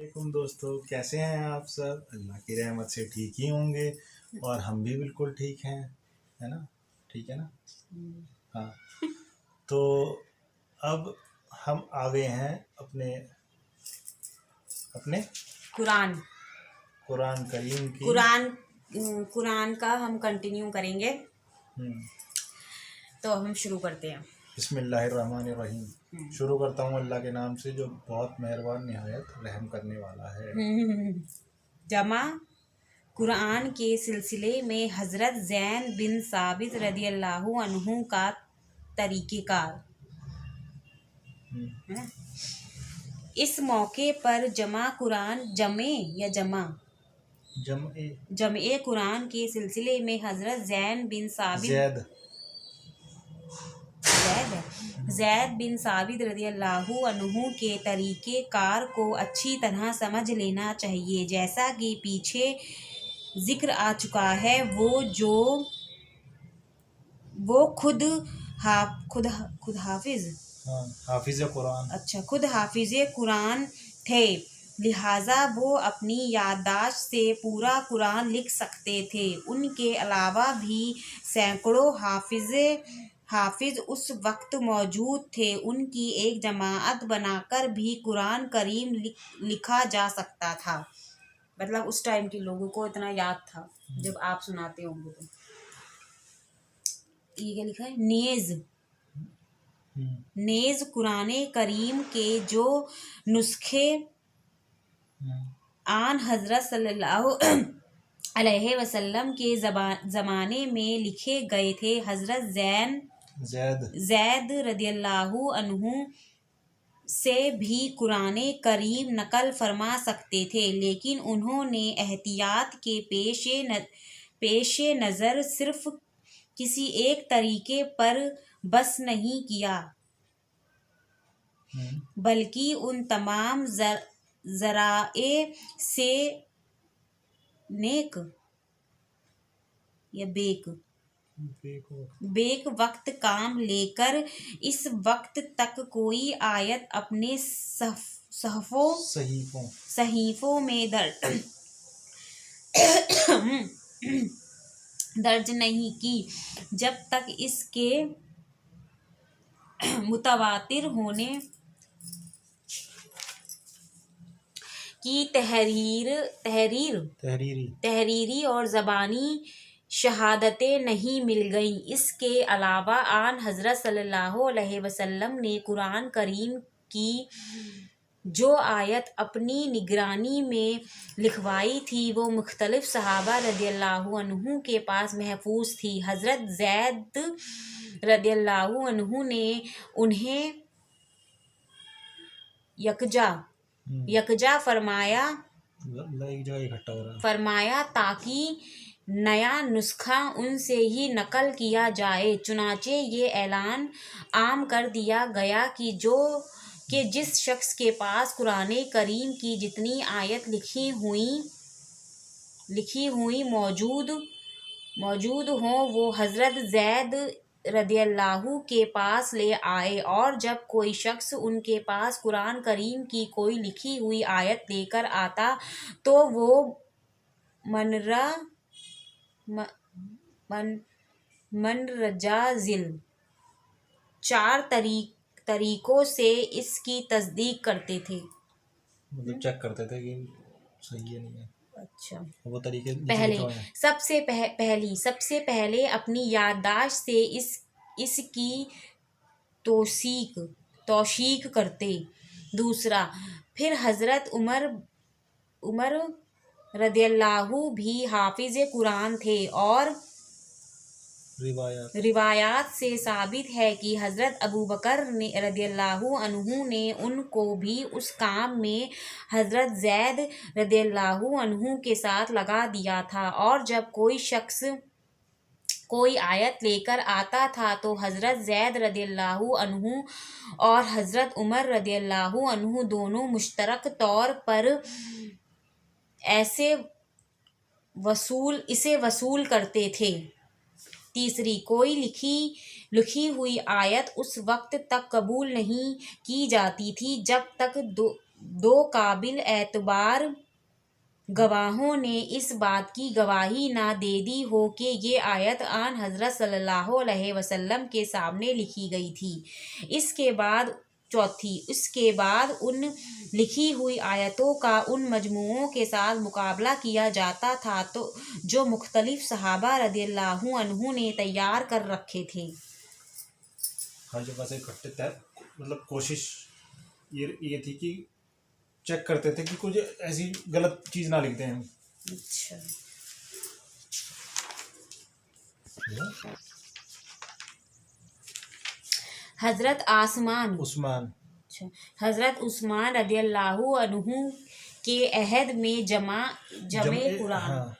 वालेकुम दोस्तों, कैसे हैं आप सब। अल्लाह की रहमत से ठीक ही होंगे और हम भी बिल्कुल ठीक हैं, है ना। ठीक है ना। हाँ, तो अब हम आ गए हैं अपने अपने कुरान करीम की कुरान का हम कंटिन्यू करेंगे। तो हम शुरू करते हैं। बिस्मिल्लाहिर्रहमानिर्रहीम। शुरू करता हूँ अल्लाह के नाम से जो बहुत मेहरबान निहायत रहम करने वाला है। जमा कुरान के सिलसिले में हज़रत ज़ैन बिन साबित रदियल्लाहु अन्हु का तरीक़ेकार है ना। इस मौके पर जमा कुरान जमे कुरान के सिलसिले में हज़रत ज़ैन बिन साबित ज़ैद बिन साबित रदियल्लाहु अन्हु के तरीक़े कार को अच्छी तरह समझ लेना चाहिए। जैसा कि पीछे ज़िक्र आ चुका है, वो खुद हाफिज़ कुरान थे, लिहाजा वो अपनी याददाश्त से पूरा कुरान लिख सकते थे। उनके अलावा भी सैकड़ों हाफिज़ उस वक्त मौजूद थे। उनकी एक जमात बनाकर भी कुरान करीम लिखा जा सकता था। मतलब उस टाइम के लोगों को इतना याद था। जब आप सुनाते होंगे तो ये क्या लिखा है, नेज़ कुरान करीम के जो नुस्खे आन हज़रत सल्लल्लाहु अलैहि वसल्लम के ज़माने में लिखे गए थे, हज़रत ज़ैद रदियल्लाहु अन्हु से भी कुरान करीम नकल फरमा सकते थे, लेकिन उन्होंने एहतियात के पेश नज़र सिर्फ किसी एक तरीके पर बस नहीं किया, बल्कि उन तमाम ज़राए से बेक वक्त काम लेकर इस वक्त तक कोई आयत अपने सहीफ़ों में दर्ज नहीं की, जब तक इसके मुतवातिर होने की तहरीरी और ज़बानी शहादतें नहीं मिल गईं। इसके अलावा आन हज़रत सल्लल्लाहु अलैहि वसल्लम ने कुरान करीम की जो आयत अपनी निगरानी में लिखवाई थी, वो मुख्तलिफ सहाबा रदियल्लाहु अन्हु के पास महफूज थी। हज़रत ज़ैद रदियल्लाहु अन्हु ने उन्हें यकजा फरमाया ताकि नया नुस्खा उनसे ही नकल किया जाए। चुनाचे ये ऐलान आम कर दिया गया कि जिस शख्स के पास कुरान करीम की जितनी आयत लिखी हुई मौजूद हों, वो हज़रत ज़ैद रदियल्लाहु के पास ले आए, और जब कोई शख्स उनके पास कुरान करीम की कोई लिखी हुई आयत लेकर आता तो वो मनरजाजिल 4 तरीकों से इसकी तस्दीक करते थे। मतलब चेक करते थे कि सही है नहीं है। अच्छा, वो तरीके सबसे पहले अपनी याददाश्त से इसकी तौसीक करते। दूसरा, फिर हज़रत उमर रदियल्लाहु भी हाफिज़ कुरान थे, और रिवायात से साबित है कि हज़रत अबू बकर रदियल्लाहु अन्हु ने उनको भी उस काम में हज़रत ज़ैद रदियल्लाहु अन्हु के साथ लगा दिया था। और जब कोई शख्स कोई आयत लेकर आता था तो हज़रत ज़ैद रदियल्लाहु अन्हु और हज़रत उमर रदियल्लाहु अन्हु दोनों मुश्तरक तौर पर इसे वसूल करते थे। तीसरी, कोई लिखी हुई आयत उस वक्त तक कबूल नहीं की जाती थी जब तक दो काबिल एतबार गवाहों ने इस बात की गवाही ना दे दी हो कि ये आयत आन हज़रत सल्लल्लाहु अलैहि वसल्लम के सामने लिखी गई थी। इसके बाद उन लिखी हुई आयतों का उन मजमूओं के साथ मुकाबला किया जाता था तो जो मुख्तलिफ सहाबा रदियल्लाहु अन्हु ने तैयार कर रखे थे। हर जगह से इकट्ठे मतलब कोशिश ये थी कि चेक करते थे कि कुछ ऐसी गलत चीज़ ना लिख दें हम। अच्छा, हज़रत उस्मान रदियल्लाहु अन्हु के अहद में जमे कुरान। हाँ।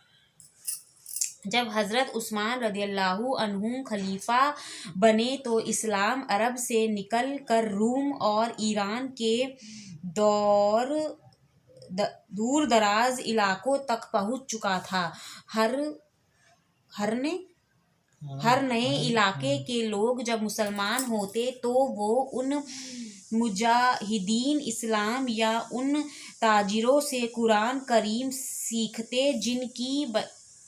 जब हज़रत उस्मान रदियल्लाहु अन्हु खलीफा बने तो इस्लाम अरब से निकल कर रूम और ईरान के दूर दराज इलाकों तक पहुंच चुका था। हर नए इलाके के लोग जब मुसलमान होते तो वो उन मुजाहिदीन इस्लाम या उन ताजिरों से कुरान करीम सीखते जिनकी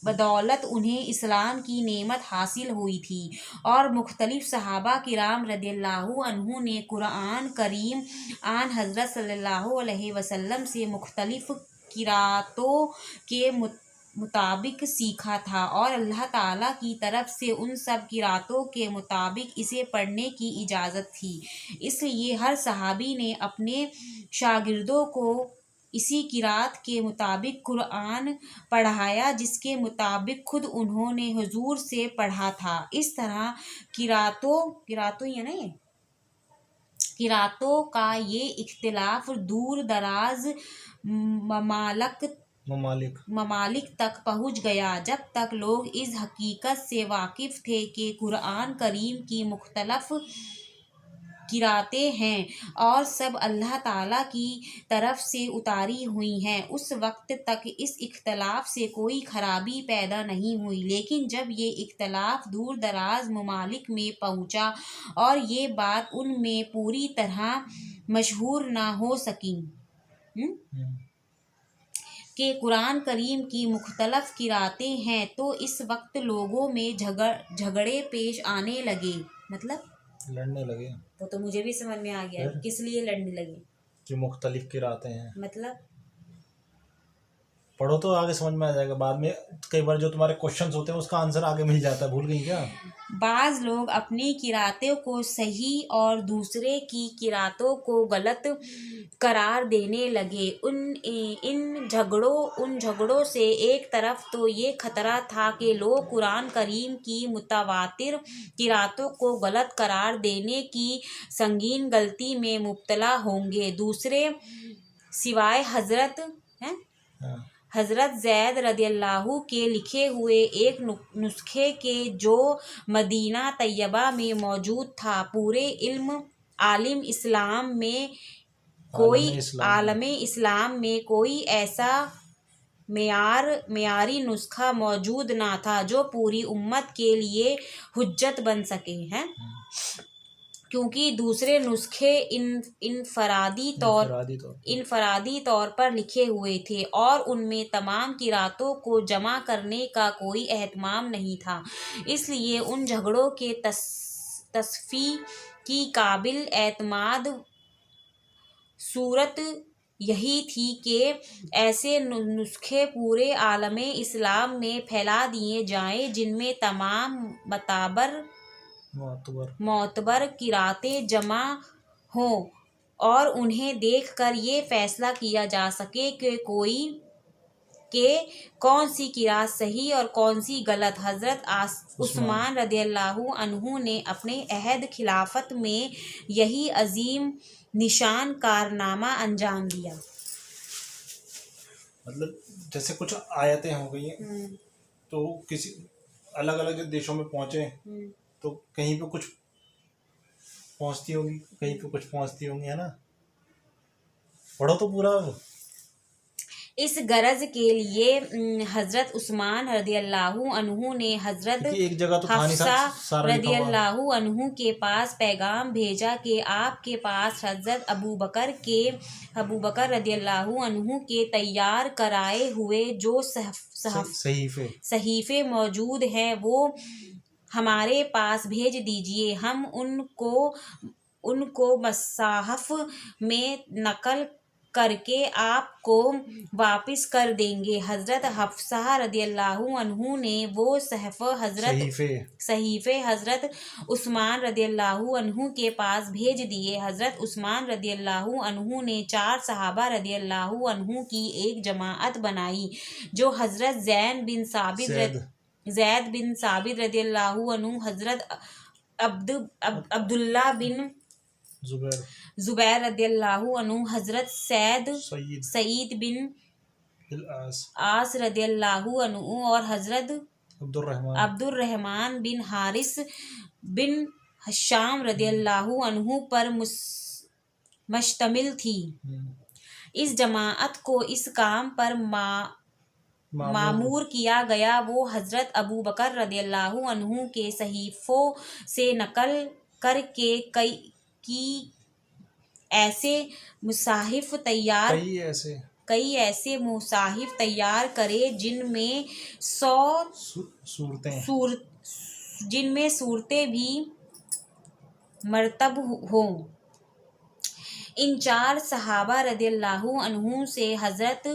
बदौलत उन्हें इस्लाम की नेमत हासिल हुई थी। और मुख्तलिफ सहाबा किराम रदियल्लाहु अन्हु ने कुरान करीम आन हज़रत सल्लल्लाहु अलैहि वसल्लम से मुख्तलिफ किरातों के मुताबिक सीखा था और अल्लाह ताला की तरफ से उन सब किरातों के मुताबिक इसे पढ़ने की इजाज़त थी। इसलिए हर सहाबी ने अपने शागिर्दों को इसी किरात के मुताबिक कुरान पढ़ाया जिसके मुताबिक खुद उन्होंने हुजूर से पढ़ा था। इस तरह किरातों का ये इख्तिलाफ दूर दराज ममालिक तक पहुँच गया, जब तक लोग इस हकीकत से वाकिफ़ थे कि कुरान करीम की मुख्तलफ किरातें हैं और सब अल्लाह ताला की तरफ से उतारी हुई हैं। उस वक्त तक इस इख्तलाफ से कोई खराबी पैदा नहीं हुई, लेकिन जब ये इख्तलाफ दूर दराज ममालिक में पहुँचा और ये बात उनमें पूरी तरह मशहूर ना हो सकी कि कुरान करीम की मुख्तलफ किरातें हैं, तो इस वक्त लोगों में झगड़े पेश आने लगे। मतलब लड़ने लगे। तो मुझे भी समझ में आ गया किस लिए लड़ने लगे कि मुख्तलिफ किरातें हैं। मतलब पढ़ो तो आगे समझ में आ जाएगा। बाद में कई बार जो तुम्हारे क्वेश्चंस होते हैं उसका आंसर आगे मिल जाता है। भूल गई क्या? बाज़ लोग अपनी किरातों को सही और दूसरे की किरातों को गलत करार देने लगे। उन झगड़ों से एक तरफ तो ये खतरा था कि लोग कुरान करीम की मुतवातिर किरातों को गलत करार देने की संगीन गलती में मुब्तला होंगे। दूसरे सिवाय हज़रत ज़ैद रदियल्लाहु के लिखे हुए एक नुस्खे के जो मदीना तैयबा में मौजूद था, पूरे आलम इस्लाम में कोई ऐसा मेयारी नुस्खा मौजूद ना था जो पूरी उम्मत के लिए हुज्जत बन सके हैं, क्योंकि दूसरे नुस्खे इनफरादी तौर पर लिखे हुए थे और उनमें तमाम किरातों को जमा करने का कोई एहतमाम नहीं था। इसलिए उन झगड़ों के तस्फी की काबिल एतमाद सूरत यही थी कि ऐसे नुस्खे पूरे आलम इस्लाम में फैला दिए जाएं जिनमें तमाम मोतबर किरातें जमा हों और उन्हें देखकर ये फैसला किया जा सके कि कौन सी किरात सही और कौन सी गलत। हज़रत उस्मान रदियल्लाहु अन्हु ने अपने अहद खिलाफत में यही अजीम निशान कारनामा अंजाम दिया। मतलब जैसे कुछ आयतें हो गई तो किसी अलग अलग देशों में पहुंचे तो कहीं पे कुछ पहुंचती होगी, कहीं पे कुछ पहुंचती होंगी, है ना? पढ़ो तो पूरा। اس غرض کے لیے حضرت عثمان رضی اللہ عنہ نے حضرت کیونکہ ایک جگہ تو تھا نہیں حفصہ سارا رضی لکھا ہوا. اللہ عنہ کے پاس پیغام بھیجا کہ آپ کے پاس حضرت ابو بکر رضی اللہ عنہ کے تیار کرائے ہوئے جو صحیفے موجود ہیں وہ ہمارے پاس بھیج دیجیے، ہم ان کو مصاحف میں نقل کر کے آپ کو واپس کر دیں گے۔ حضرت حفصہ رضی اللہ عنہ نے وہ صحیفے حضرت عثمان رضی اللہ عنہ کے پاس بھیج دیے۔ حضرت عثمان رضی اللہ عنہ نے 4 صحابہ رضی اللہ عنہ کی ایک جماعت بنائی جو حضرت زید بن ثابت رضی اللہ عنہ، حضرت عبداللہ بن زبیر رضی اللہ عنہ، حضرت سعید بن عاص رضی اللہ عنہ اور حضرت عبد الرحمن بن حارث بن ہشام رضی اللہ عنہ پر مشتمل تھی۔ اس جماعت کو اس کام پر مامور کیا گیا۔ وہ حضرت ابو بکر رضی اللہ عنہ کے صحیفوں سے نقل کر کے کئی ایسے مصاحف تیار کرے جن میں صورتیں بھی مرتب ہوں۔ ان 4 صحابہ رضی اللہ عنہ سے حضرت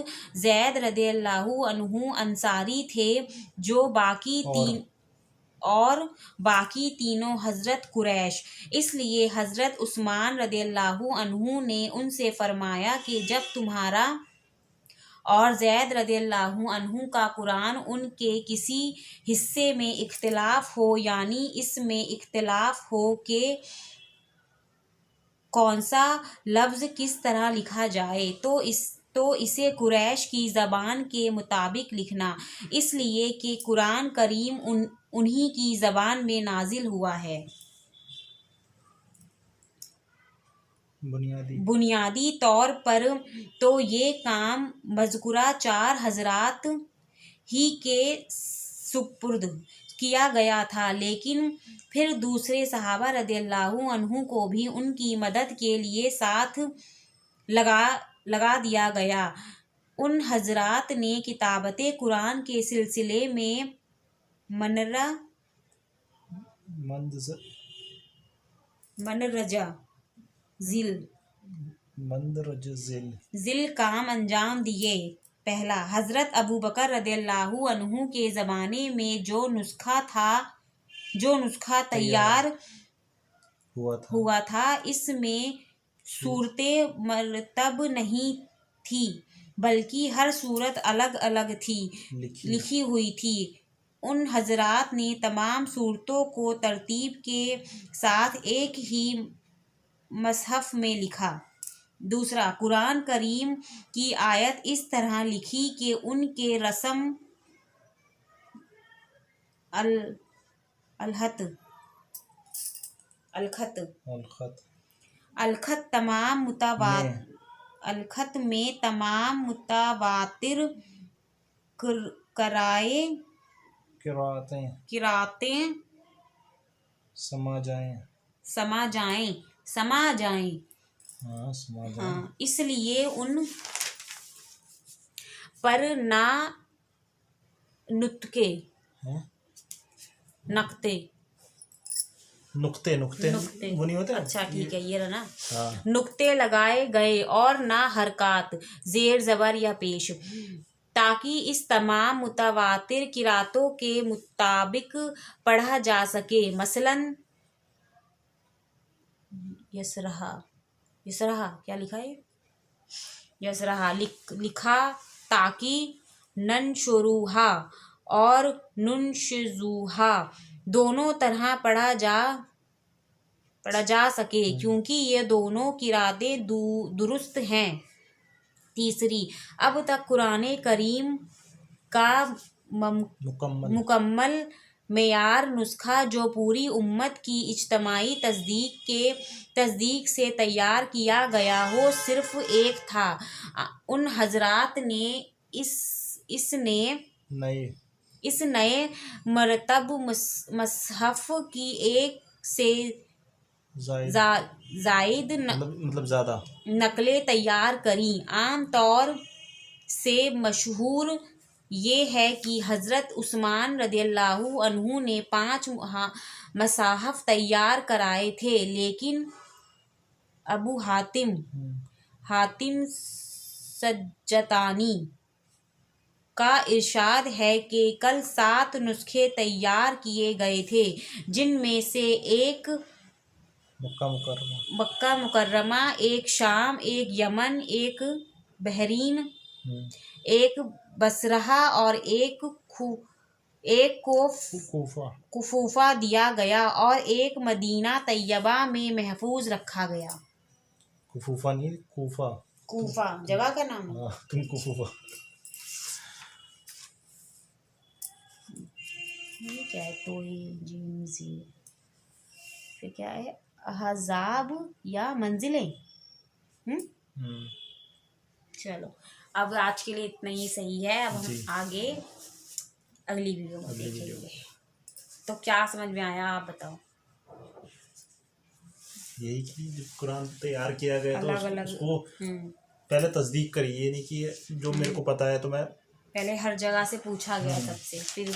زید رضی اللہ عنہ انصاری تھے جو باقی تینوں حضرت قریش۔ اس لیے حضرت عثمان رضی اللہ عنہ نے ان سے فرمایا کہ جب تمہارا اور زید رضی اللہ عنہ کا قرآن ان کے کسی حصے میں اختلاف ہو، یعنی اس میں اختلاف ہو کہ کون سا لفظ کس طرح لکھا جائے تو اسے قریش کی زبان کے مطابق لکھنا، اس لیے کہ قرآن کریم انہی کی زبان میں نازل ہوا ہے۔ بنیادی طور پر تو یہ کام مذکورہ 4 حضرات ہی کے سپرد کیا گیا تھا، لیکن پھر دوسرے صحابہ رضی اللہ عنہ کو بھی ان کی مدد کے لیے ساتھ لگا دیا گیا۔ ان حضرات نے کتابت قرآن کے سلسلے میں مندرجہ ذیل کام انجام دیے۔ پہلا، حضرت ابو بکر رضی اللہ عنہ کے زمانے میں جو نسخہ تیار ہوا تھا اس میں صورتیں مرتب نہیں تھی بلکہ ہر صورت الگ الگ تھی، لکھی ہوئی تھی۔ ان حضرات نے تمام صورتوں کو ترتیب کے ساتھ ایک ہی مصحف میں لکھا۔ دوسرا، قرآن کریم کی آیت اس طرح لکھی کہ ان کے رسم الخط میں تمام متواتر قراتیں سما جائیں۔ اس لیے ان پر نہ نقطے وہ نہیں ہوتے، اچھا ٹھیک ہے، یہ رہا نا، نقطے لگائے گئے اور نہ حرکات، زیر زبر یا پیش، تاکہ اس تمام متواتر قراتوں کے مطابق پڑھا جا سکے۔ مثلاً یسرہا کیا لکھا ہے؟ یسرہا لکھا تاکہ ننشروہا اور ننشزوہا دونوں طرح پڑھا جا سکے کیونکہ یہ دونوں قراتیں درست ہیں۔ تیسری، اب تک قرآن کریم کا مکمل معیار نسخہ جو پوری امت کی اجتماعی تصدیق سے تیار کیا گیا ہو صرف ایک تھا۔ ان حضرات نے اس نئے مرتب مصحف کی ایک سے زائد مطلب زیادہ نقلیں تیار کریں۔ عام طور سے مشہور یہ ہے کہ حضرت عثمان رضی اللہ عنہ نے 5 مصاحف تیار کرائے تھے، لیکن ابو حاتم سجستانی کا ارشاد ہے کہ کل 7 نسخے تیار کیے گئے تھے، جن میں سے ایک مکہ مکرمہ، ایک شام، ایک یمن، ایک بحرین، ایک بصرہ اور ایک کوفہ دیا گیا اور ایک مدینہ طیبہ میں محفوظ رکھا گیا۔ کوفہ نہیں، کوفہ جگہ کا نام ہے۔ تم کوفہ یہ کیا ہے؟ پھر کیا ہے؟ احزاب یا منزلیں۔ چلو اب آج کے لیے اتنا ہی صحیح ہے، اب ہم آگے اگلی ویڈیو میں دیکھیں گے۔ تو کیا سمجھ میں آیا آپ بتاؤ؟ یہی کہ جب قرآن تیار کیا گیا تو اس کو پہلے تصدیق کری، یہ نہیں کہ جو میرے کو پتا ہے تو میں پہلے ہر جگہ سے پوچھا گیا سب سے، پھر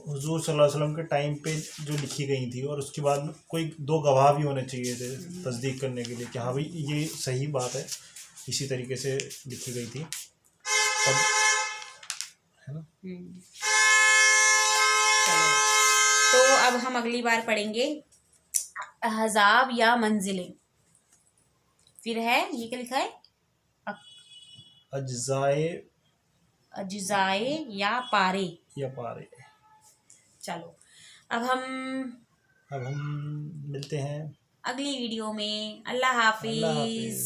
حضور صلی اللہ علیہ وسلم کے ٹائم پہ جو لکھی گئی تھی، اور اس کے بعد کوئی 2 گواہ بھی ہونے چاہیے تھے تصدیق کرنے کے لیے کہ ہاں بھائی یہ صحیح بات ہے، اسی طریقے سے لکھی گئی تھی، اب ہے نا۔ تو اب ہم اگلی بار پڑھیں گے احزاب یا منزلیں۔ پھر ہے یہ کیا لکھا ہے؟ اجزائے یا پارے۔ چلو اب ہم ملتے ہیں اگلی ویڈیو میں۔ اللہ حافظ۔